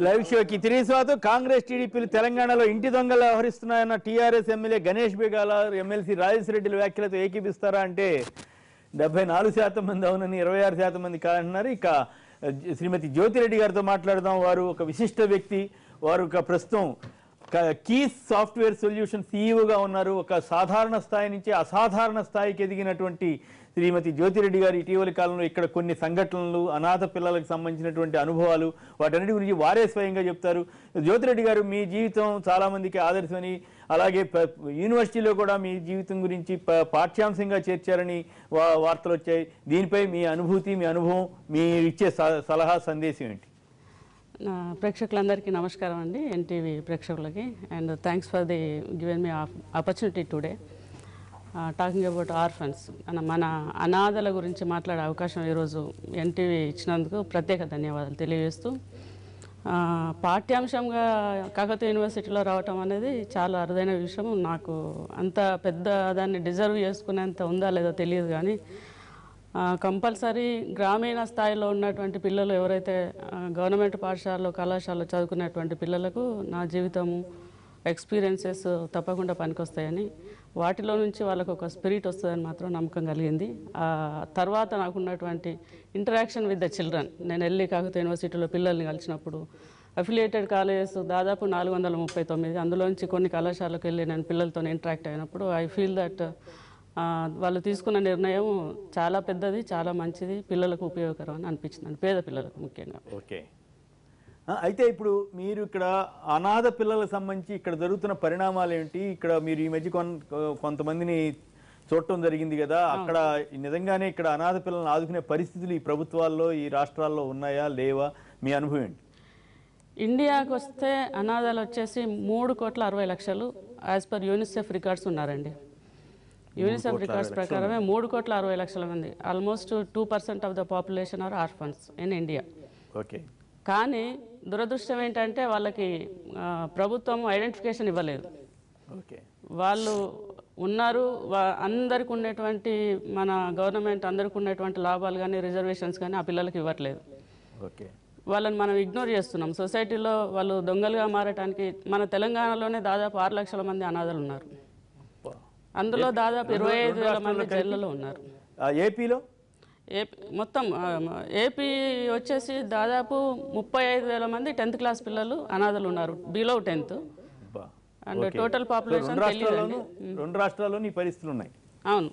Live షోకి తిరిగి స్వాగతం. కాంగ్రెస్ టీడీపీలు తెలంగాణలో ఇంటి దొంగలు వ్యవహరిస్తున్నాయన్న టీఆర్ఎస్ ఎమ్మెల్యే గణేష్ బేగాల ఎమ్మెల్సీ రాజేశ్వరెడ్డి వ్యాఖ్యలతో ఏకీపిస్తారా అంటే 74% మంది అవునని 26% మంది కాదంటున్నారు. ఇక శ్రీమతి జ్యోతిరెడ్డి గారితో మాట్లాడదాం. వారు ఒక విశిష్ట వ్యక్తి. వారు ఒక ప్రస్తుతం కీస్ సాఫ్ట్వేర్ సొల్యూషన్ సీఈఓగా ఉన్నారు. ఒక సాధారణ స్థాయి నుంచి అసాధారణ స్థాయికి ఎదిగినటువంటి శ్రీమతి జ్యోతిరెడ్డి గారు ఇటీవలి కాలంలో ఇక్కడ కొన్ని సంఘటనలు, అనాథ పిల్లలకు సంబంధించినటువంటి అనుభవాలు, వాటన్నిటి గురించి వారే స్వయంగా చెప్తారు. జ్యోతిరెడ్డి గారు, మీ జీవితం చాలామందికి ఆదర్శమని, అలాగే యూనివర్సిటీలో కూడా మీ జీవితం గురించి పాఠ్యాంశంగా చేర్చారని వార్తలు వచ్చాయి. దీనిపై మీ అనుభూతి, మీ అనుభవం, మీరు ఇచ్చే సలహా, సందేశం ఏంటి? ప్రేక్షకులందరికీ నమస్కారం అండి, ఎన్టీవీ ప్రేక్షకులకి. And thanks for the given me opportunity today talking about orphans. మన అనాథల గురించి మాట్లాడే అవకాశం ఈరోజు ఎన్టీవీ ఇచ్చినందుకు ప్రత్యేక ధన్యవాదాలు తెలియజేస్తూ, పాఠ్యాంశంగా కాకతీయ యూనివర్సిటీలో రావటం అనేది చాలా అరుదైన విషయం. నాకు అంత పెద్ద దాన్ని డిజర్వ్ చేసుకునేంత ఉందా లేదో తెలియదు, కానీ కంపల్సరీ గ్రామీణ స్థాయిలో ఉన్నటువంటి పిల్లలు ఎవరైతే గవర్నమెంట్ పాఠశాలలో, కళాశాలలో చదువుకునేటువంటి పిల్లలకు నా జీవితము, ఎక్స్పీరియన్సెస్ తప్పకుండా పనికొస్తాయని, వాటిలో నుంచి వాళ్ళకు ఒక స్పిరిట్ వస్తుందని మాత్రం నమ్మకం కలిగింది. తర్వాత నాకున్నటువంటి ఇంటరాక్షన్ విత్ ద చిల్డ్రన్, నేను వెళ్ళి కాకతీయ యూనివర్సిటీలో పిల్లల్ని కలిసినప్పుడు అఫిలియేటెడ్ కాలేజెస్ దాదాపు 439, అందులోంచి కొన్ని కళాశాలకు వెళ్ళి నేను పిల్లలతో ఇంటరాక్ట్ అయినప్పుడు ఐ ఫీల్ దట్ వాళ్ళు తీసుకున్న నిర్ణయం చాలా పెద్దది, చాలా మంచిది, పిల్లలకు ఉపయోగకరం అని అనిపించింది, పేద పిల్లలకు ముఖ్యంగా. ఓకే, అయితే ఇప్పుడు మీరు ఇక్కడ అనాథ పిల్లలకు సంబంధించి ఇక్కడ జరుగుతున్న పరిణామాలు ఏంటి? ఇక్కడ మీరు ఈ మధ్య కొంతమందిని చూడటం జరిగింది కదా, అక్కడ నిజంగానే ఇక్కడ అనాథ పిల్లలను ఆదుకునే పరిస్థితులు ఈ ప్రభుత్వాల్లో, ఈ రాష్ట్రాల్లో ఉన్నాయా లేవా? మీ అనుభవం ఏంటి? ఇండియాకు వస్తే అనాథలు వచ్చేసి 3,60,00,000 యాజ్ పర్ యూనిసెఫ్ రికార్డ్స్ ఉన్నారండి. యూనిసెఫ్ రికార్డ్స్ ప్రకారమే 3,60,00,000 మంది, almost 2% of the population are orphans in India. Okay, కానీ దురదృష్టం ఏంటంటే వాళ్ళకి ప్రభుత్వం ఐడెంటిఫికేషన్ ఇవ్వలేదు. ఓకే, వాళ్ళు ఉన్నారు, అందరికి ఉన్నటువంటి మన గవర్నమెంట్ అందరికి ఉన్నటువంటి లాభాలు కానీ, రిజర్వేషన్స్ కానీ ఆ పిల్లలకి ఇవ్వట్లేదు. ఓకే, వాళ్ళని మనం ఇగ్నోర్ చేస్తున్నాం. సొసైటీలో వాళ్ళు దొంగలుగా మారటానికి మన తెలంగాణలోనే దాదాపు 6 లక్షల మంది అనాథలు ఉన్నారు. అందులో దాదాపు 25,000 మంది జైళ్ళలో ఉన్నారు. ఏపీలో మొత్తం ఏపీ వచ్చేసి దాదాపు 35,000 మంది 10th క్లాస్ పిల్లలు అనాథలు ఉన్నారు, below 10th. And total population 2 రాష్ట్రాల్లోని పరిస్థితులు ఉన్నాయి. అవును,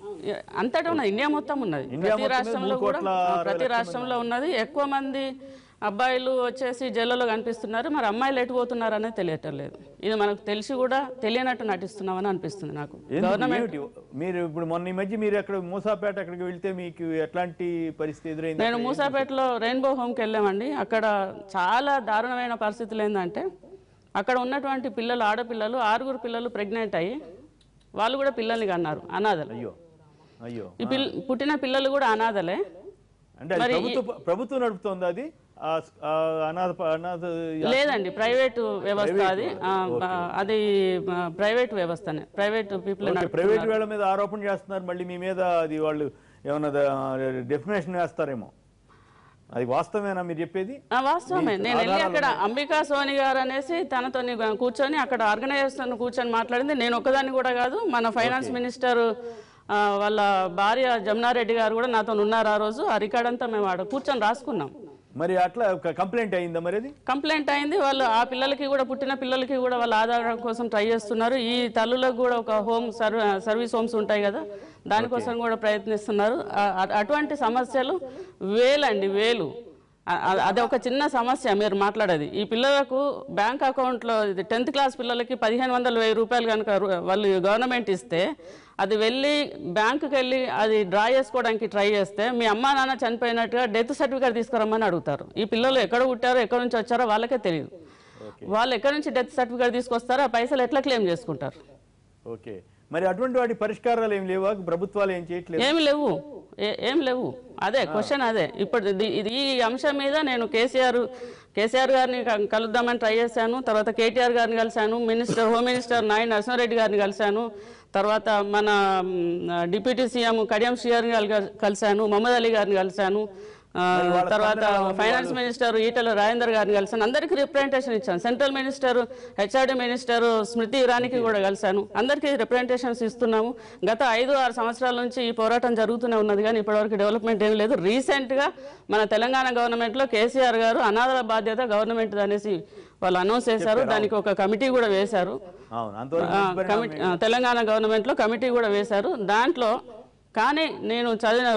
అంతటా ఉన్నది, ఇండియా మొత్తం ఉన్నది, ప్రతి రాష్ట్రంలో కూడా, ప్రతి రాష్ట్రంలో ఉన్నది. ఎక్కువ మంది అబ్బాయిలు వచ్చేసి జైళ్ళలో కనిపిస్తున్నారు, మరి అమ్మాయిలు ఎటు పోతున్నారు అనేది తెలియటం లేదు. ఇది మనకు తెలిసి కూడా తెలియనట్టు నటిస్తున్నామని అనిపిస్తుంది నాకు. గవర్నమెంట్, మీరు ఇప్పుడు మొన్న ఈ మధ్య మీరు అక్కడ మూసాపేట అక్కడికి వెళ్తే మీకు ఎట్లాంటి పరిస్థితి ఎదురైంది? నేను మూసాపేటలో రెయిన్బో హోమ్కి వెళ్ళామండి. అక్కడ చాలా దారుణమైన పరిస్థితులు ఏంటంటే, అక్కడ ఉన్నటువంటి పిల్లలు, ఆడపిల్లలు 6 పిల్లలు ప్రెగ్నెంట్ అయ్యి వాళ్ళు కూడా పిల్లల్ని కన్నారు, అనాథలు. అయ్యో అయ్యో, ఈ పుట్టిన పిల్లలు కూడా అనాథలే. అంటే ప్రభుత్వం నడుపుతోంది అది? లేదండి, ప్రైవేటు వ్యవస్థ అది. అది ప్రైవేట్ వ్యవస్థనే, ప్రైవేట్ పీపుల్. ప్రైవేట్ వాళ్ళ మీద ఆరోపణ చేస్తున్నారు, మళ్ళీ మీ మీద అది వాళ్ళు ఏమన్నా డెఫినేషన్ వేస్తారేమో. అది వాస్తవేనా మీరు చెప్పేది? వాస్తవమే. నేను వెళ్ళి అక్కడ అంబికా సోని గారు అనేసి తనతో కూర్చొని అక్కడ ఆర్గనైజేషన్ కూర్చొని మాట్లాడింది నేను ఒక్కదాన్ని కూడా కాదు. మన ఫైనాన్స్ మినిస్టర్ వాళ్ళ భార్య జమునారెడ్డి గారు కూడా నాతో ఉన్నారు ఆ రోజు. ఆ రికార్డ్ అంతా మేము ఆడ కూర్చొని రాసుకున్నాం. మరి అట్లా కంప్లైంట్ అయిందా? మరి అది కంప్లైంట్ అయింది. వాళ్ళు ఆ పిల్లలకి కూడా, పుట్టిన పిల్లలకి కూడా వాళ్ళ ఆధారం కోసం ట్రై చేస్తున్నారు. ఈ తల్లులకు కూడా ఒక హోమ్ సర్వీస్ హోమ్స్ ఉంటాయి కదా, దానికోసం కూడా ప్రయత్నిస్తున్నారు. అటువంటి సమస్యలు వేలండి, వేలు. అది ఒక చిన్న సమస్య మీరు మాట్లాడేది. ఈ పిల్లలకు బ్యాంక్ అకౌంట్లో 10th క్లాస్ పిల్లలకి 1,500 రూపాయలు కనుక వాళ్ళు గవర్నమెంట్ ఇస్తే, అది వెళ్ళి బ్యాంకుకి వెళ్ళి అది డ్రా చేసుకోవడానికి ట్రై చేస్తే మీ అమ్మా నాన్న చనిపోయినట్టుగా డెత్ సర్టిఫికేట్ తీసుకురమ్మని అడుగుతారు. ఈ పిల్లలు ఎక్కడ పుట్టారో, ఎక్కడి నుంచి వచ్చారో వాళ్ళకే తెలియదు. వాళ్ళు ఎక్కడి నుంచి డెత్ సర్టిఫికేట్ తీసుకొస్తారో ఆ పైసలు ఎట్లా క్లెయిమ్ చేసుకుంటారు? ఓకే, మరి అటువంటి వాటి పరిష్కారాలు ఏం లేవా? ప్రభుత్వాలు ఏం చేయట్లేదు? ఏం లేవు. అదే క్వశ్చన్, అదే. ఇప్పుడు ఈ అంశం మీద నేను కేసీఆర్ గారిని కలుద్దామని ట్రై చేశాను. తర్వాత కేటీఆర్ గారిని కలిశాను, హోమ్ మినిస్టర్ నాయన నరసింహారెడ్డి గారిని కలిశాను, తర్వాత మన డిప్యూటీ సీఎం కడియం శ్రీగారిని కలిశాను, మహమ్మద్ అలీ గారిని కలిశాను, తర్వాత ఫైనాన్స్ మినిస్టర్ ఈటెల రాజేందర్ గారిని కలిసాను. అందరికీ రిప్రజెంటేషన్ ఇచ్చాను. సెంట్రల్ మినిస్టర్, హెచ్ఆర్డీ మినిస్టర్ స్మృతి ఇరానీకి కూడా కలిశాను. అందరికీ రిప్రజెంటేషన్స్ ఇస్తున్నాము. గత 5-6 సంవత్సరాల నుంచి ఈ పోరాటం జరుగుతూనే ఉన్నది, కానీ ఇప్పటివరకు డెవలప్మెంట్ ఏం లేదు. రీసెంట్గా మన తెలంగాణ గవర్నమెంట్లో కేసీఆర్ గారు అనాథల బాధ్యత గవర్నమెంట్ అనేసి వాళ్ళు అనౌన్స్ చేశారు. దానికి ఒక కమిటీ కూడా వేశారు. తెలంగాణ గవర్నమెంట్లో కమిటీ కూడా వేశారు. దాంట్లో కానీ నేను చదివిన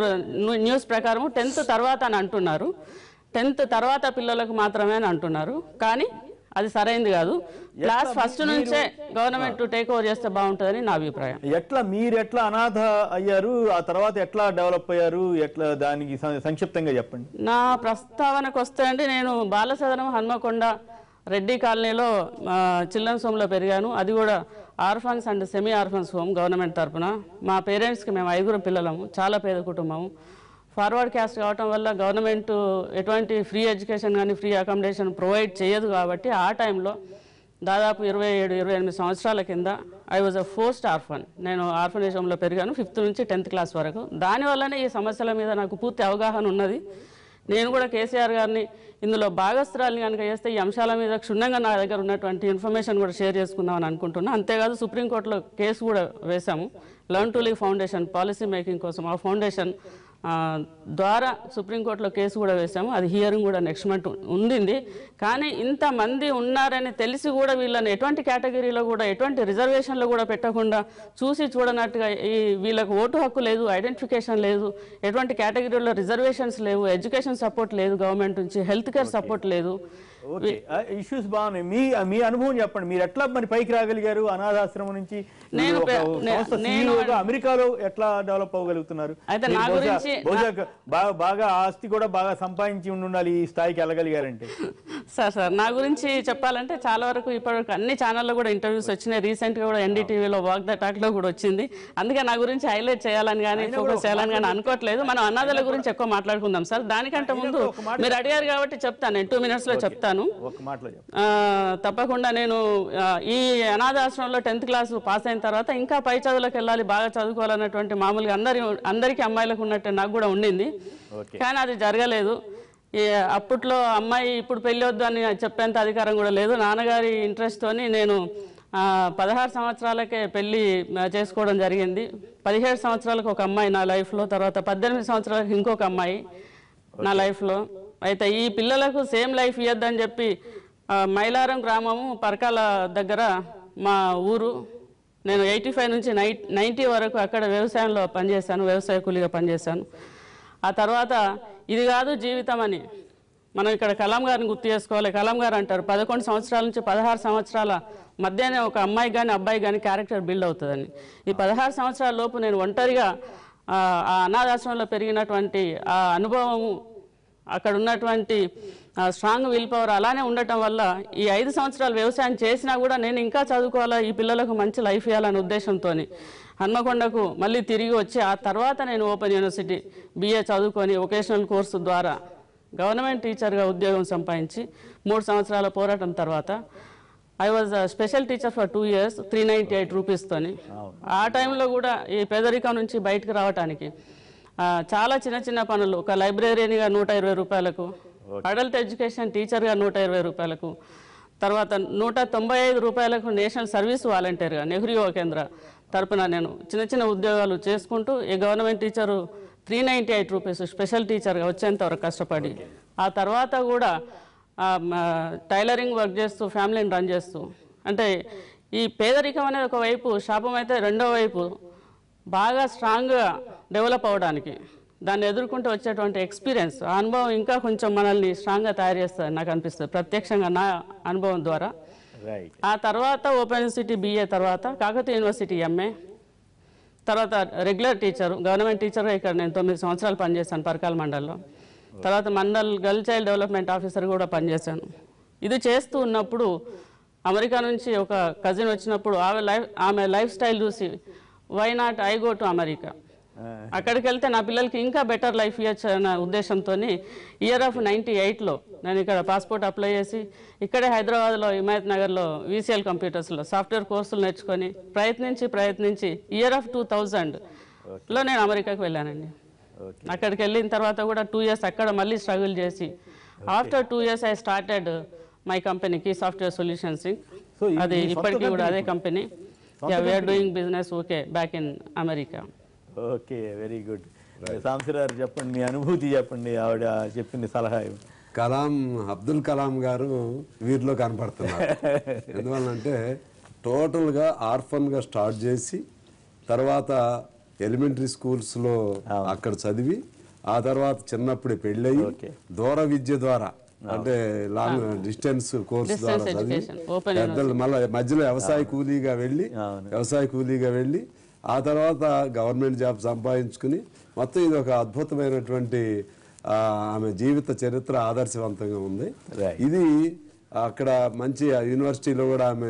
న్యూస్ ప్రకారం 10th తర్వాత అని అంటున్నారు. 10th తర్వాత పిల్లలకు మాత్రమే అని అంటున్నారు. కానీ అది సరైనది కాదు. క్లాస్ ఫస్ట్ నుంచే గవర్నమెంట్ టేక్ ఓవర్ చేస్తే బాగుంటుందని నా అభిప్రాయం. మీరు ఎట్లా అనాథ అయ్యారు, ఆ తర్వాత ఎట్లా డెవలప్ అయ్యారు, ఎట్లా దానికి సంక్షిప్తంగా చెప్పండి. నా ప్రస్తావనకు వస్తే అండి, నేను బాలసదనం హన్మకొండ రెడ్డి కాలనీలో చిల్డ్రన్స్ హోమ్లో పెరిగాను. అది కూడా orphans and semi orphans home government తరఫున. మా పేరెంట్స్కి మేము 5 పిల్లలము, చాలా పేద కుటుంబము. ఫార్వర్డ్ క్యాస్ట్ కావటం వల్ల గవర్నమెంట్ ఎటువంటి ఫ్రీ ఎడ్యుకేషన్ కానీ ఫ్రీ అకామిడేషన్ ప్రొవైడ్ చేయదు. కాబట్టి ఆ టైంలో దాదాపు 27-28 సంవత్సరాల కింద I was a forced orphan. నేను ఆర్ఫనేజ్ హోమ్లో పెరిగాను 5th నుంచి 10th క్లాస్ వరకు. దానివల్లనే ఈ సమస్యల మీద నాకు పూర్తి అవగాహన ఉన్నది. నేను కూడా కేసీఆర్ గారిని ఇందులో భాగస్త్రాలని కనుక చేస్తే ఈ అంశాల మీద క్షుణ్ణంగా నా దగ్గర ఉన్నటువంటి ఇన్ఫర్మేషన్ కూడా షేర్ చేసుకుందామని అనుకుంటున్నాను. అంతేకాదు సుప్రీంకోర్టులో కేసు కూడా వేశాము. Learn to live foundation policy making కోసం ఆ ఫౌండేషన్ ద్వారా సుప్రీంకోర్టులో కేసు కూడా వేశాము. అది హియరింగ్ కూడా నెక్స్ట్ మంత్ ఉండింది. కానీ ఇంతమంది ఉన్నారని తెలిసి కూడా వీళ్ళని ఎటువంటి కేటగిరీలో కూడా ఎటువంటి రిజర్వేషన్లో కూడా పెట్టకుండా చూసి చూడనట్టుగా వీళ్ళకు ఓటు హక్కు లేదు, ఐడెంటిఫికేషన్ లేదు, ఎటువంటి కేటగిరీలో రిజర్వేషన్స్ లేవు, ఎడ్యుకేషన్ సపోర్ట్ లేదు గవర్నమెంట్ నుంచి, హెల్త్ కేర్ సపోర్ట్ లేదు. ఓకే, ఇష్యూస్ బాగున్నాయి. మీ అనుభవం చెప్పండి. మీరు ఎట్లా మరి పైకి రాగలిగారు అనాథాశ్రమం నుంచి? అమెరికాలో ఎట్లా డెవలప్ అవ్వగలుగుతున్నారు? బాగా ఆస్తి కూడా బాగా సంపాదించి ఉండాలి ఈ స్థాయికి వెళ్ళగలిగారంటే. సార్ నా గురించి చెప్పాలంటే చాలా వరకు ఇప్పటివరకు అన్ని ఛానల్లో కూడా ఇంటర్వ్యూస్ వచ్చినాయి. రీసెంట్గా కూడా ఎన్డీటీవీలో వాక్ ద టాక్లో కూడా వచ్చింది. అందుకే నా గురించి హైలైట్ చేయాలని కానీ ఫోకస్ చేయాలని కానీ అనుకోవట్లేదు. మనం అనాథల గురించి ఎక్కువ మాట్లాడుకుందాం సార్. దానికంటే ముందు మీరు అడిగారు కాబట్టి చెప్తాను, నేను 2 minutesలో చెప్తాను. తప్పకుండా నేను ఈ అనాథాశ్రమంలో 10th క్లాస్ పాస్ అయిన తర్వాత ఇంకా పై చదువులకు వెళ్ళాలి, బాగా చదువుకోవాలన్నటువంటి మామూలుగా అందరికీ అమ్మాయిలకు ఉన్నట్టు నాకు కూడా ఉండింది. కానీ అది జరగలేదు. అప్పట్లో అమ్మాయి ఇప్పుడు పెళ్ళి వద్దు అని చెప్పేంత అధికారం కూడా లేదు. నాన్నగారి ఇంట్రెస్ట్తోని నేను 16 సంవత్సరాలకే పెళ్ళి చేసుకోవడం జరిగింది. 17 సంవత్సరాలకు ఒక అమ్మాయి నా లైఫ్లో, తర్వాత 18 సంవత్సరాలకు ఇంకొక అమ్మాయి నా లైఫ్లో. అయితే ఈ పిల్లలకు సేమ్ లైఫ్ ఇవ్వద్దని చెప్పి మైలారం గ్రామము పరకాల దగ్గర మా ఊరు, నేను 85 నుంచి 90 వరకు అక్కడ వ్యవసాయంలో పనిచేశాను, వ్యవసాయ కూలీగా పనిచేశాను. ఆ తర్వాత ఇది కాదు జీవితం అని మనం ఇక్కడ కలాం గారిని గుర్తు చేసుకోవాలి. కలాం గారు అంటారు 11 సంవత్సరాల నుంచి 16 సంవత్సరాల మధ్యనే ఒక అమ్మాయి కానీ అబ్బాయి కానీ క్యారెక్టర్ బిల్డ్ అవుతుందని. ఈ 16 సంవత్సరాల లోపు నేను ఒంటరిగా ఆ అనాథాశ్రమంలో పెరిగినటువంటి ఆ అనుభవము, అక్కడ ఉన్నటువంటి స్ట్రాంగ్ విల్ పవర్ అలానే ఉండటం వల్ల ఈ 5 సంవత్సరాలు వ్యవసాయం చేసినా కూడా నేను ఇంకా చదువుకోవాలా, ఈ పిల్లలకు మంచి లైఫ్ ఇవ్వాలనే ఉద్దేశంతో హన్మకొండకు మళ్ళీ తిరిగి వచ్చి ఆ తర్వాత నేను ఓపెన్ యూనివర్సిటీ BA చదువుకొని వొకేషనల్ కోర్సు ద్వారా గవర్నమెంట్ టీచర్గా ఉద్యోగం సంపాదించి 3 సంవత్సరాల పోరాటం తర్వాత I was special teacher for 2 years 398 రూపీస్తోని. ఆ టైంలో కూడా ఈ పేదరికం నుంచి బయటకు రావడానికి చాలా చిన్న పనులు, ఒక లైబ్రరీగా 120 రూపాయలకు, అడల్ట్ ఎడ్యుకేషన్ టీచర్గా 120 రూపాయలకు, తర్వాత 195 రూపాయలకు నేషనల్ సర్వీస్ వాలంటీర్గా నెహ్రూ యువ కేంద్ర తరపున నేను చిన్న ఉద్యోగాలు చేసుకుంటూ ఈ గవర్నమెంట్ టీచరు 398 రూపీస్ స్పెషల్ టీచర్గా వచ్చేంతవరకు కష్టపడి, ఆ తర్వాత కూడా టైలరింగ్ వర్క్ చేస్తూ ఫ్యామిలీని రన్ చేస్తూ, అంటే ఈ పేదరికం అనేది ఒకవైపు శాపం అయితే రెండో వైపు బాగా స్ట్రాంగ్గా డెవలప్ అవ్వడానికి దాన్ని ఎదుర్కొంటూ వచ్చేటువంటి ఎక్స్పీరియన్స్, ఆ అనుభవం ఇంకా కొంచెం మనల్ని స్ట్రాంగ్గా తయారు చేస్తుంది నాకు అనిపిస్తుంది ప్రత్యక్షంగా నా అనుభవం ద్వారా. ఆ తర్వాత ఓపెన్ యూనివర్సిటీ BA, తర్వాత కాకతీయ యూనివర్సిటీ MA, తర్వాత రెగ్యులర్ టీచరు గవర్నమెంట్ టీచర్గా ఇక్కడ నేను 9 సంవత్సరాలు పనిచేశాను పరకాల మండల్లో. తర్వాత mandal girl child development officer కూడా పనిచేశాను. ఇది చేస్తూ ఉన్నప్పుడు అమెరికా నుంచి ఒక కజిన్ వచ్చినప్పుడు ఆమె లైఫ్ స్టైల్ చూసి why not I go to America, అక్కడికి వెళ్తే నా పిల్లలకి ఇంకా బెటర్ లైఫ్ ఇవ్వచ్చు అన్న ఉద్దేశంతో ఇయర్ ఆఫ్ 98లో నేను ఇక్కడ పాస్పోర్ట్ అప్లై చేసి ఇక్కడే హైదరాబాద్లో హిమాయత్ నగర్లో VCL కంప్యూటర్స్లో సాఫ్ట్వేర్ కోర్సులు నేర్చుకొని ప్రయత్నించి ఇయర్ ఆఫ్ 2000లో నేను అమెరికాకి వెళ్ళానండి. అక్కడికి వెళ్ళిన తర్వాత కూడా 2 years అక్కడ మళ్ళీ స్ట్రగుల్ చేసి after 2 years I started my కంపెనీకి సాఫ్ట్వేర్ సొల్యూషన్స్. అది ఇప్పటికీ కూడా అదే company. We're doing business okay back in America. Okay, very good. Sambasivarao చెప్పండి, మీ అనుభూతి చెప్పండి, ఆవిడ చెప్పింది సలహా. అబ్దుల్ కలాం గారు వీరిలో కనపడుతున్నారు. ఎందువల్లంటే టోటల్గా ఆర్ఫన్గా స్టార్ట్ చేసి తర్వాత ఎలిమెంటరీ స్కూల్స్లో అక్కడ చదివి ఆ తర్వాత చిన్నప్పుడే పెళ్ళయి దూర విద్య ద్వారా అంటే లాంగ్ డిస్టెన్స్ కోర్స్ ద్వారా చదివి పెద్దలు మళ్ళీ మధ్యలో వ్యవసాయ కూలీగా వెళ్ళి ఆ తర్వాత గవర్నమెంట్ జాబ్ సంపాదించుకుని మొత్తం ఇది ఒక అద్భుతమైనటువంటి ఆమె జీవిత చరిత్ర ఆదర్శవంతంగా ఉంది. ఇది అక్కడ మంచి యూనివర్సిటీలో కూడా ఆమె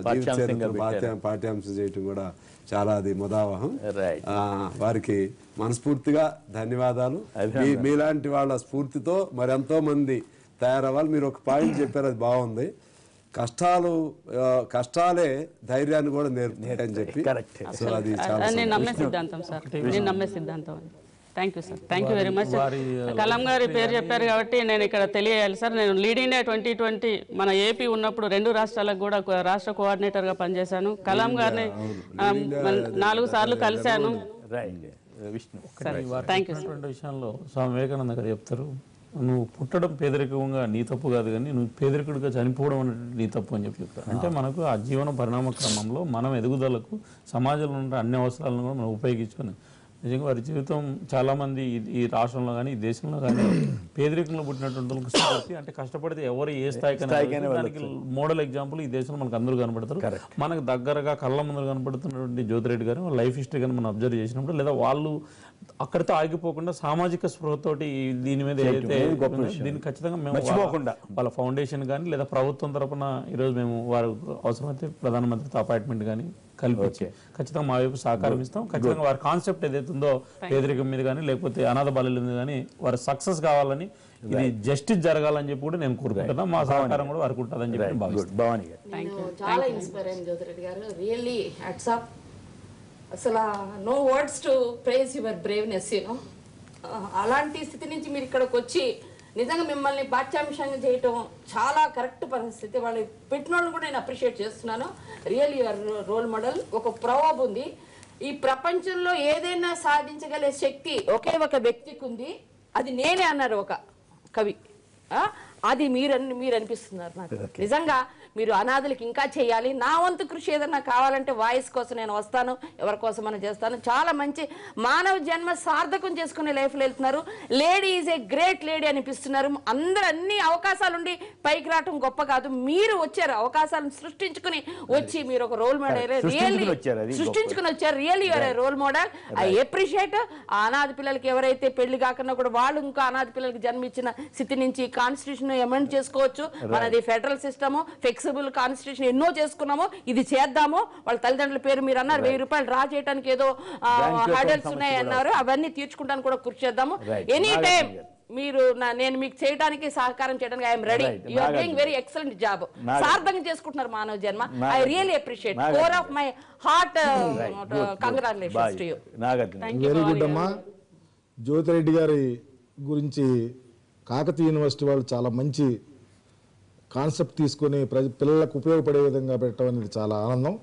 జీవిత చరిత్ర పాఠ్యాంశం చేయటం కూడా చాలా అది ముదావహం. వారికి మనస్ఫూర్తిగా ధన్యవాదాలు. మీలాంటి వాళ్ళ స్ఫూర్తితో మరెంతో మంది తయారవ్వాలి. మీరు ఒక పాయింట్ చెప్పారు, అది బాగుంది. కష్టాలే ధైర్యాన్ని కూడా నేర్పుతాయని చెప్పి. సో అది నేను నమ్మే సిద్ధాంతం సార్, నేను నమ్మే సిద్ధాంతం. Thank you sir, thank you very much. Kalam గారి పేరు చెప్పారు కాబట్టి నేను ఇక్కడ తెలియాలి సార్. నేను లీడ్ ఇండియా 2020 మన ఏపీ ఉన్నప్పుడు 2 రాష్ట్రాలకు కూడా రాష్ట్ర కోఆర్డినేటర్గా పనిచేశాను. కలాం గారిని 4 సార్లు కలిశాను. Thank you sir. విషయంలో స్వామి వివేకానంద గారు చెప్తారు, నువ్వు పుట్టడం పేదరికంగా నీ తప్పు కాదు, కానీ నువ్వు పేదరికుడిగా చనిపోవడం అనేది నీ తప్పు అని చెప్తారు. అంటే మనకు ఆ జీవన పరిణామ క్రమంలో మనం ఎదుగుదలకు సమాజంలో ఉన్న అన్ని అవసరాలను కూడా మనం ఉపయోగించుకొని నిజంగా వారి జీవితం చాలామంది ఈ రాష్ట్రంలో కానీ ఈ దేశంలో కానీ పేదరికంలో పుట్టినటువంటి వాళ్ళకి స్ఫూర్తి. అంటే కష్టపడితే ఎవరు ఏ స్థాయికైనా దానికి మోడల్ ఎగ్జాంపుల్ ఈ దేశంలో మనకు అందరూ కనపడతారు. మనకు దగ్గరగా కళ్ళ ముందు కనపడుతున్నటువంటి జ్యోతిరెడ్డి గారు వాళ్ళ లైఫ్ హిస్టరీ కానీ మనం అబ్జర్వ్ చేసినప్పుడు, లేదా వాళ్ళు అక్కడితో ఆగిపోకుండా సామాజిక స్పృహతోటి దీని మీద ఏదైతే దీన్ని ఖచ్చితంగా మేము వాళ్ళ ఫౌండేషన్ కానీ లేదా ప్రభుత్వం తరఫున ఈరోజు మేము వారు అవసరమైతే ప్రధానమంత్రితో అపాయింట్మెంట్ కానీ కల్పించి ఖచ్చితంగా మా వైపు సహకారం ఇస్తాం. ఖచ్చితంగా వారి కాన్సెప్ట్ ఏదైతే ఉందో పేదరికం మీద కానీ లేకపోతే అనాథ బాలల మీద కానీ వారు సక్సెస్ కావాలని, ఇది జస్టిస్ జరగాలని చెప్పి కూడా నేను కోరుకుంటున్నా. మా సహకారం కూడా వారికి ఉంటుందని చెప్పి భావిస్తాను. చాలా ఇన్స్పైర్ అయింది జ్యోతిరెడ్డి గారు, రియల్లీ హ్యాట్స్ ఆఫ్. అసలు no words to praise your braveness. అలాంటి స్థితి నుంచి మీరు ఇక్కడికి వచ్చి నిజంగా మిమ్మల్ని పాఠ్యాంశంగా చేయటం చాలా కరెక్ట్ పరిస్థితి. వాళ్ళు పెట్టిన వాళ్ళని కూడా నేను అప్రిషియేట్ చేస్తున్నాను. Real your role model. ఒక ప్రొవర్బ్ ఉంది, ఈ ప్రపంచంలో ఏదైనా సాధించగలే శక్తి ఒకే ఒక వ్యక్తికి ఉంది, అది నేనే అన్నారు ఒక కవి. అది మీరు అనిపిస్తున్నారు నాకు. నిజంగా మీరు అనాథులకి ఇంకా చేయాలి. నా వంతు కృషి ఏదన్నా కావాలంటే వాయిస్ కోసం నేను వస్తాను, ఎవరి కోసం మనం చేస్తాను. చాలా మంచి మానవ జన్మ సార్థకం చేసుకునే లైఫ్లో వెళ్తున్నారు. Lady is a great lady అనిపిస్తున్నారు. అందరూ అన్ని అవకాశాలుండి పైకి రావటం గొప్ప కాదు, మీరు వచ్చారు అవకాశాలను సృష్టించుకుని వచ్చి మీరు ఒక రోల్ మోడల్ సృష్టించుకుని వచ్చారు. Really your a role model. I appreciate. ఆ అనాథ పిల్లలకి ఎవరైతే పెళ్లి కాకుండా కూడా వాళ్ళు ఇంకా అనాథ పిల్లలకి జన్మించిన స్థితి నుంచి కాన్స్టిట్యూషన్ అమెండ్ చేసుకోవచ్చు. మనది ఫెడరల్ సిస్టమ్, ఫ్లెక్సిబుల్ కాన్స్టిట్యూషన్ ఎన్నో చేసుకున్నాము, ఇది చేద్దాము. వాళ్ళ తల్లిదండ్రుల పేరు మీరు అన్నారు 1000 రూపాయలు డ్రా చేయడానికి ఏదో హర్డల్స్ ఉన్నాయి అన్నారు, అవన్నీ తీర్చుకుంటానికి కూడా కృషి చేద్దాము. ఎనీ టైం మీరు నేను మీకు చేయడానికి సహకారం చేయడానికి I'm ready. You are doing very excellent job. సార్థకం చేసుకుంటున్నారు మానవ జన్మ. I really appreciate. Core of my heart congratulations to you. Very good అమ్మా. జ్యోతిరెడ్డి గారి గురించి కాకతీయ యూనివర్సిటీ వాళ్ళు చాలా మంచి కాన్సెప్ట్ తీసుకొని పిల్లలకు ఉపయోగపడే విధంగా పెట్టడం అనేది చాలా ఆనందం.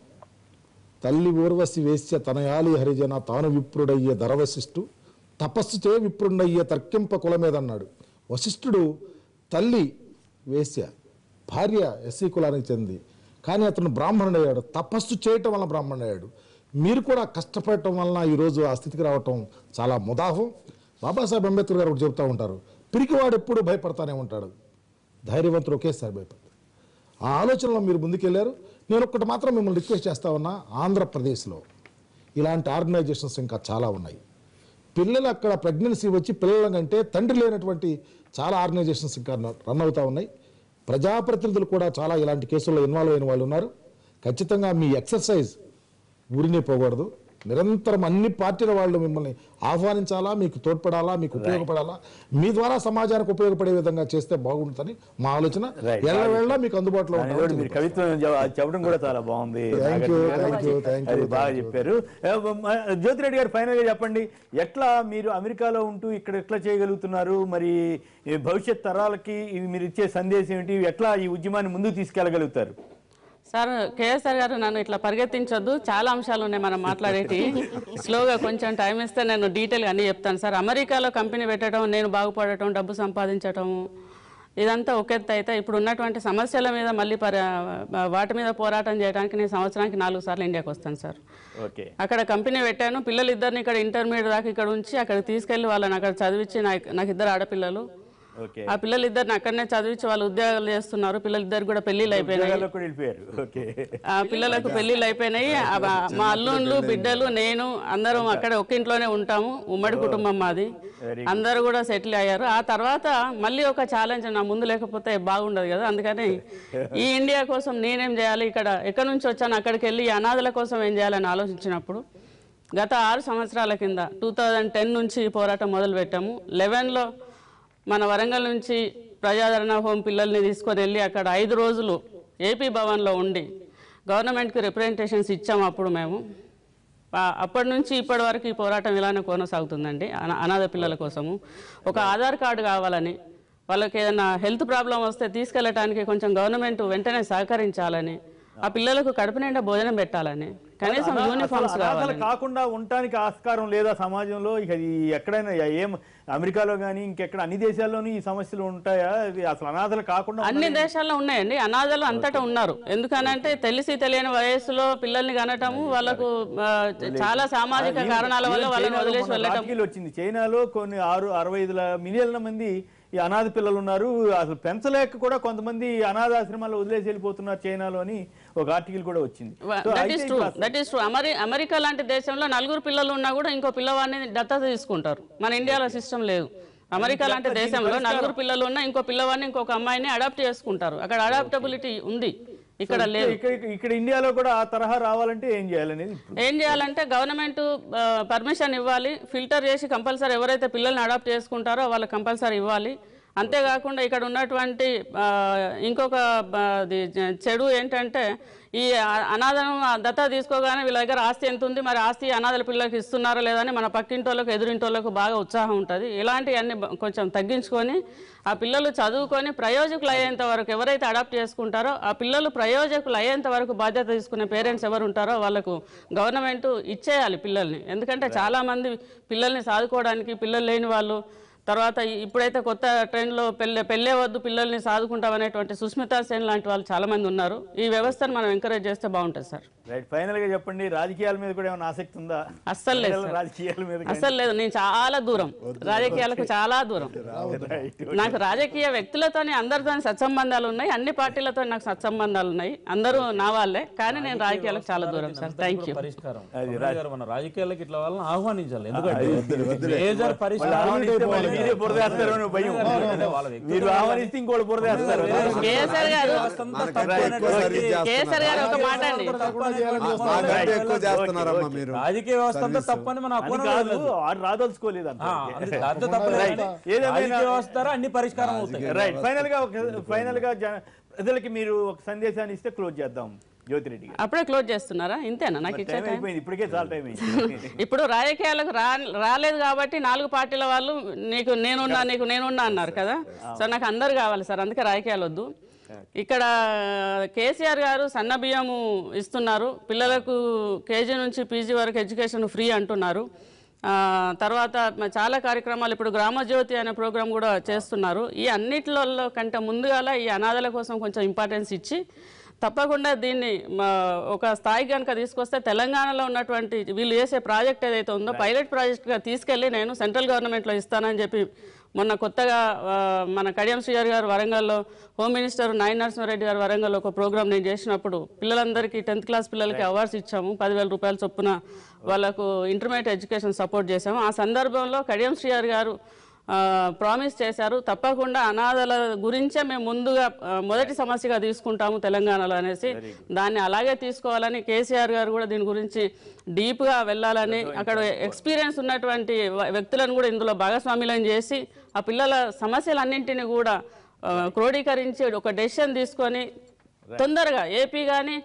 తల్లి ఊర్వశి వేశ్య తనయాలి హరిజన తాను విప్రుడయ్యే ధరవశిష్ఠు తపస్సు చే విప్రుడయ్యే తర్కింప కుల మీద అన్నాడు. వశిష్ఠుడు తల్లి వేశ్య, భార్య ఎస్సీ కులానికి చెంది, కానీ అతను బ్రాహ్మణుడు అయ్యాడు. తపస్సు చేయటం వల్ల బ్రాహ్మణుడు అయ్యాడు. మీరు కూడా కష్టపడటం వలన ఈరోజు ఆ స్థితికి రావటం చాలా ముదాహం. బాబాసాహెబ్ అంబేద్కర్ గారు చెబుతూ ఉంటారు, పిరికివాడు ఎప్పుడు భయపడతానే ఉంటాడు, ధైర్యవంతుడు ఒకేసారి భయపడతాడు. ఆ ఆలోచనలో మీరు ముందుకెళ్ళారు. నేను ఒక్కటి మాత్రం మిమ్మల్ని రిక్వెస్ట్ చేస్తా ఉన్నా, ఆంధ్రప్రదేశ్లో ఇలాంటి ఆర్గనైజేషన్స్ ఇంకా చాలా ఉన్నాయి. పిల్లలు అక్కడ ప్రెగ్నెన్సీ వచ్చి పిల్లల కంటే తండ్రి లేనటువంటి చాలా ఆర్గనైజేషన్స్ ఇంకా రన్ అవుతూ ఉన్నాయి. ప్రజాప్రతినిధులు కూడా చాలా ఇలాంటి కేసుల్లో ఇన్వాల్వ్ అయిన వాళ్ళు ఉన్నారు. ఖచ్చితంగా మీ ఎక్సర్సైజ్ ఊరినే పోకూడదు. నిరంతరం అన్ని పార్టీల వాళ్ళు మిమ్మల్ని ఆహ్వానించాలా, మీకు తోడ్పడాలా, మీకు ఉపయోగపడాలా, మీ ద్వారా సమాజానికి ఉపయోగపడే విధంగా చేస్తే బాగుంటుందని మా ఆలోచన. ఎల్లవేళ మీకు అందుబాటులో ఉంటుంది. మీరు కవిత్వం చెప్పడం కూడా చాలా బాగుంది. అది బాగా చెప్పారు. జ్యోతిరెడ్డి గారు, ఫైనల్ గా చెప్పండి, ఎట్లా మీరు అమెరికాలో ఉంటూ ఇక్కడ ఎట్లా చేయగలుగుతున్నారు? మరి భవిష్యత్ తరాలకి మీరు ఇచ్చే సందేశం ఏంటి? ఎట్లా ఈ ఉద్యమాన్ని ముందుకు తీసుకెళ్ళగలుగుతారు? సార్, కేఎస్ఆర్ గారు నన్ను ఇట్లా పరిగెత్తించొద్దు, చాలా అంశాలు ఉన్నాయి మనం మాట్లాడేటి. స్లోగా కొంచెం టైం ఇస్తే నేను డీటెయిల్గా అన్నీ చెప్తాను సార్. అమెరికాలో కంపెనీ పెట్టడం, నేను బాగుపడటం, డబ్బు సంపాదించటం, ఇదంతా ఒక ఎత్తు అయితే ఇప్పుడు ఉన్నటువంటి సమస్యల మీద మళ్ళీ వాటి మీద పోరాటం చేయడానికి నేను సంవత్సరానికి 4 సార్లు ఇండియాకి వస్తాను సార్. అక్కడ కంపెనీ పెట్టాను, పిల్లలిద్దరిని ఇక్కడ ఇంటర్మీడియట్ దాకా ఇక్కడ ఉంచి అక్కడ తీసుకెళ్ళి వాళ్ళని అక్కడ చదివించి, నాకు 2 ఆడపిల్లలు, ఆ పిల్లలిద్దరిని అక్కడనే చదివించి వాళ్ళు ఉద్యోగాలు చేస్తున్నారు. పిల్లలిద్దరు కూడా పెళ్లిళ్ళు అయిపోయినాయి. ఆ పిల్లలకు పెళ్లిళ్ళు అయిపోయినాయి. మా అల్లుళ్ళు, బిడ్డలు, నేను అందరం అక్కడ ఒక్క ఇంట్లోనే ఉంటాము. ఉమ్మడి కుటుంబం మాది. అందరూ కూడా సెటిల్ అయ్యారు. ఆ తర్వాత మళ్ళీ ఒక ఛాలెంజ్ నా ముందు లేకపోతే బాగుండదు కదా, అందుకని ఈ ఇండియా కోసం నేనేం చేయాలి, ఇక్కడ ఎక్కడి నుంచి వచ్చాను అక్కడికి వెళ్ళి అనాథల కోసం ఏం చేయాలని ఆలోచించినప్పుడు గత 6 సంవత్సరాల కింద 2010 నుంచి పోరాటం మొదలుపెట్టాము. 11లో మన వరంగల్ నుంచి ప్రజాదరణ హోమ్ పిల్లల్ని తీసుకొని వెళ్ళి అక్కడ 5 రోజులు ఏపీ భవన్లో ఉండి గవర్నమెంట్కి రిప్రజెంటేషన్స్ ఇచ్చాము. అప్పుడు మేము అప్పటి నుంచి ఇప్పటి వరకు ఈ పోరాటం ఇలానే కొనసాగుతుందండి. అనాథ పిల్లల కోసము ఒక ఆధార్ కార్డు కావాలని, వాళ్ళకి ఏదైనా హెల్త్ ప్రాబ్లం వస్తే తీసుకెళ్ళటానికి కొంచెం గవర్నమెంట్ వెంటనే సహకరించాలని, ఆ పిల్లలకు కడుపు నిండా భోజనం పెట్టాలని, కనీసం యూనిఫామ్స్ కాకుండా ఉండటానికి ఆస్కారం లేదా సమాజంలో? ఇక ఎక్కడైనా ఏం అమెరికాలో కానీ ఇంకెక్కడ అన్ని దేశాల్లోనూ ఈ సమస్యలు ఉంటాయా? అసలు అనాథలు కాకుండా అన్ని దేశాల్లో ఉన్నాయండి. అనాథలు అంతటా ఉన్నారు. ఎందుకనంటే తెలిసి తెలియని వయస్సులో పిల్లల్ని కనటము, వాళ్ళకు చాలా సామాజిక కారణాల వల్ల వాళ్ళని వదిలేసి వెళ్ళటం వచ్చింది. చైనాలో కొన్ని 65 మిలియన్ల మంది ఈ అనాథ పిల్లలు ఉన్నారు. అసలు పెంచలేక కూడా కొంతమంది అనాథాశ్రమాల్లో వదిలేసి వెళ్ళిపోతున్నారు చైనాలో అని ఒక ఆర్టికల్ కూడా వచ్చింది. That is true. అమెరికా లాంటి దేశంలో 4 పిల్లలు ఉన్నా కూడా ఇంకో పిల్లవాడిని దత్తత తీసుకుంటారు. మన ఇండియాలో సిస్టమ్ లేదు. అమెరికా లాంటి దేశంలో 4 పిల్లలు ఉన్నా ఇంకో పిల్లవాడిని ఇంకొక అమ్మాయిని అడాప్ట్ చేసుకుంటారు. అక్కడ అడాప్టబిలిటీ ఉంది, ఇక్కడ లేదు. ఇక్కడ ఇండియాలో కూడా ఆ తరహా రావాలంటే ఏం చేయాలంటే గవర్నమెంట్ పర్మిషన్ ఇవ్వాలి, ఫిల్టర్ చేసి కంపల్సరీ ఎవరైతే పిల్లల్ని అడాప్ట్ చేసుకుంటారో వాళ్ళకి కంపల్సరీ ఇవ్వాలి. అంతేకాకుండా ఇక్కడ ఉన్నటువంటి ఇంకొక చెడు ఏంటంటే ఈ అనాథను దత్తా తీసుకోగానే వీళ్ళ దగ్గర ఆస్తి ఎంత ఉంది, మరి ఆస్తి అనాథల పిల్లలకి ఇస్తున్నారా లేదని మన పక్కింటోళ్ళకు ఎదురింటోళ్ళకు బాగా ఉత్సాహం ఉంటుంది. ఇలాంటివన్నీ కొంచెం తగ్గించుకొని ఆ పిల్లలు చదువుకొని ప్రయోజకులు అయ్యేంత వరకు, ఎవరైతే అడాప్ట్ చేసుకుంటారో ఆ పిల్లలు ప్రయోజకులు అయ్యేంత వరకు బాధ్యత తీసుకునే పేరెంట్స్ ఎవరు ఉంటారో వాళ్ళకు గవర్నమెంట్ ఇచ్చేయాలి పిల్లల్ని. ఎందుకంటే చాలామంది పిల్లల్ని సాదుకోవడానికి పిల్లలు లేని వాళ్ళు, తర్వాత ఇప్పుడైతే కొత్త ట్రెండ్లో పెళ్ళే వద్దు పిల్లల్ని సాదుకుంటామనేటువంటి సుస్మితా సేన్ లాంటి వాళ్ళు చాలామంది ఉన్నారు. ఈ వ్యవస్థను మనం ఎంకరేజ్ చేస్తే బాగుంటుంది సార్. ఫైనల్ గా చెప్పండి, రాజకీయాల మీద కూడా ఏమైనా ఆసక్తి ఉందా? అస్సలు లేదు, రాజకీయాల మీద అస్సలు లేదు. నేను చాలా దూరం, రాజకీయాలకు చాలా దూరం. నాకు రాజకీయ వ్యక్తులతోని అందరితో సత్సంబంధాలు ఉన్నాయి, అన్ని పార్టీలతో నాకు సత్సంబంధాలు ఉన్నాయి, అందరూ నా వాళ్ళే, కానీ నేను రాజకీయాలకు చాలా దూరం సార్. Thank you. మన రాజకీయాలకు ఇట్లా వాళ్ళని ఆహ్వానించాలి. ఎందుకంటే మేజర్ పరిష్కారం మీరు ఆహ్వానిస్తే ఇంకోటి బురదేస్తారు. కేసీఆర్ గారు ఒక మాట అండి, రాజకీయ వ్యవస్థ అంతా తప్పని మనం రాదలుచుకోలేదు. అన్ని పరిష్కారం అవుతాయి. రైట్. ఫైనల్ గా ప్రజలకి మీరు ఒక సందేశాన్ని ఇస్తే క్లోజ్ చేద్దాం. జ్యోతిరెడ్డి గారు అప్పుడే క్లోజ్ చేస్తున్నారా? ఇంతేనా నాకు ఇచ్చే టైం? ఇప్పటికే చాలా టైం అయింది. ఇప్పుడు రాజకీయాలకు రాలేదు కాబట్టి 4 పార్టీల వాళ్ళు నీకు నేనున్నా అన్నారు కదా. సో నాకు అందరు కావాలి సార్, అందుకే రాజకీయాలు వద్దు. ఇక్కడ కేసీఆర్ గారు సన్న బియ్యము ఇస్తున్నారు, పిల్లలకు కేజీ నుంచి పీజీ వరకు ఎడ్యుకేషన్ ఫ్రీ అంటున్నారు. తర్వాత చాలా కార్యక్రమాలు, ఇప్పుడు గ్రామజ్యోతి అనే ప్రోగ్రాం కూడా చేస్తున్నారు. ఈ అన్నిటిలో కంటే ముందుగాల ఈ అనాథల కోసం కొంచెం ఇంపార్టెన్స్ ఇచ్చి తప్పకుండా దీన్ని ఒక స్థాయికి కనుక తీసుకొస్తే తెలంగాణలో ఉన్నటువంటి వీళ్ళు చేసే ప్రాజెక్ట్ ఏదైతే ఉందో పైలట్ ప్రాజెక్ట్గా తీసుకెళ్ళి నేను సెంట్రల్ గవర్నమెంట్లో ఇస్తానని చెప్పి మొన్న కొత్తగా మన కడియం శ్రీగారు గారు వరంగల్లో, హోమ్ మినిస్టర్ నాయన నరసింహారెడ్డి గారు వరంగల్లో ఒక ప్రోగ్రామ్ నేను చేసినప్పుడు పిల్లలందరికీ 10th క్లాస్ పిల్లలకి అవార్డ్స్ ఇచ్చాము. 10,000 రూపాయల చొప్పున వాళ్ళకు ఇంటర్మీడియట్ ఎడ్యుకేషన్ సపోర్ట్ చేశాము. ఆ సందర్భంలో కడియం శ్రీగారు గారు ప్రామిస్ చేశారు. తప్పకుండా అనాథల గురించే మేము ముందుగా మొదటి సమస్యగా తీసుకుంటాము తెలంగాణలో అనేసి, దాన్ని అలాగే తీసుకోవాలని కేసీఆర్ గారు కూడా దీని గురించి డీప్గా వెళ్ళాలని, అక్కడ ఎక్స్పీరియన్స్ ఉన్నటువంటి వ్యక్తులను కూడా ఇందులో భాగస్వామ్యం చేసి ఆ పిల్లల సమస్యలన్నింటినీ కూడా క్రోడీకరించి ఒక డెసిషన్ తీసుకొని తొందరగా ఏపీ కానీ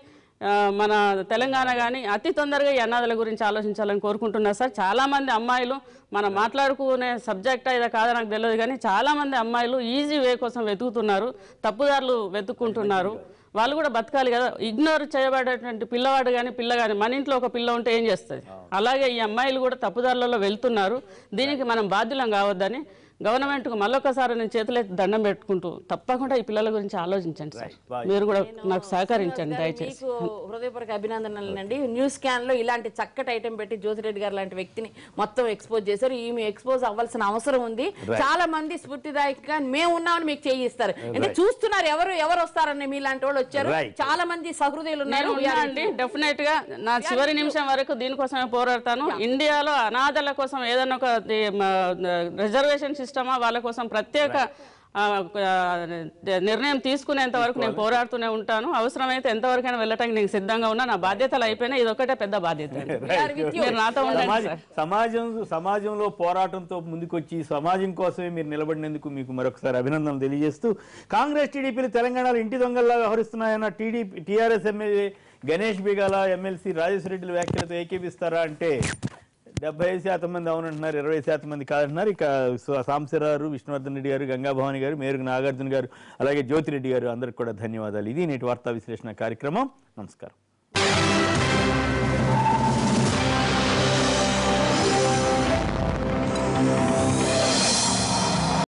మన తెలంగాణ కానీ అతి తొందరగా ఈ అనాథల గురించి ఆలోచించాలని కోరుకుంటున్నారు సార్. చాలామంది అమ్మాయిలు మనం మాట్లాడుకునే సబ్జెక్ట్ ఇదా కాదో నాకు తెలియదు కానీ చాలామంది అమ్మాయిలు ఈజీ వే కోసం వెతుకుతున్నారు, తప్పుదారులు వెతుక్కుంటున్నారు. వాళ్ళు కూడా బతకాలి కదా. ఇగ్నోర్ చేయబడేటువంటి పిల్లవాడు కానీ పిల్ల కానీ, మన ఇంట్లో ఒక పిల్ల ఉంటే ఏం చేస్తుంది, అలాగే ఈ అమ్మాయిలు కూడా తప్పుదారులలో వెళ్తున్నారు. దీనికి మనం బాధ్యులం కావద్దని గవర్నమెంట్కు మళ్ళొకసారి నేను చేతులెత్తి దండం పెట్టుకుంటూ తప్పకుండా ఈ పిల్లల గురించి ఆలోచించండి సార్. మీరు కూడా నాకు సహకరించండి దయచేసి. మీకు హృదయపూర్వక అభినందనలండి. న్యూస్ స్కాన్ లో ఇలాంటి చక్కటి ఐటెం పెట్టి జ్యోతిరెడ్డి గారు లాంటి వ్యక్తిని మొత్తం ఎక్స్పోజ్ చేశారు. ఈమె ఎక్స్పోజ్ అవ్వాల్సిన అవసరం ఉంది. చాలా మంది స్ఫూర్తిదాయకంగా మేము ఉన్నామని మీకు చేయిస్తారు. అంటే చూస్తున్నారు ఎవరు వస్తారని, మీలాంటి వాళ్ళు వచ్చారు. చాలా మంది సహృదయులు ఉన్నారు అండి. డెఫినెట్ గా నా చివరి నిమిషం వరకు దీనికోసమే పోరాడతాను. ఇండియాలో అనాథల కోసం ఏదైనా ఒక రిజర్వేషన్ సిస్టమా, వాళ్ళ కోసం ప్రత్యేక నిర్ణయం తీసుకునేంత వరకు నేను పోరాడుతూనే ఉంటాను. అవసరమైతే ఎంతవరకైనా వెళ్ళటానికి నేను సిద్ధంగా ఉన్నా. నా బాధ్యతలు అయిపోయినా ఇది ఒకటే పెద్ద బాధ్యత. మీరు నాతో ఉండండి. సమాజంలో పోరాటంతో ముందుకొచ్చి సమాజం కోసమే మీరు నిలబడినందుకు మీకు మరొకసారి అభినందనలు తెలియజేస్తూ, కాంగ్రెస్ టీడీపీలు తెలంగాణలో ఇంటి దొంగల్లా వ్యవహరిస్తున్నాయన్న టీఆర్ఎస్ ఎమ్మెల్యే గణేష్ బిగాల ఎమ్మెల్సీ రాజేశ్వర రెడ్డిల వ్యాఖ్యలతో ఏకీపిస్తారా అంటే 75% మంది అవునంటున్నారు, 20% మంది కాదంటున్నారు. ఇక సాంబశివరావు, విష్ణువర్ధన్ రెడ్డి గారు, గంగాభవాని గారు, మేరుగు నాగార్జున గారు, అలాగే జ్యోతిరెడ్డి గారు, అందరికి కూడా ధన్యవాదాలు. ఇది నేటి వార్తా విశ్లేషణ కార్యక్రమం. నమస్కారం.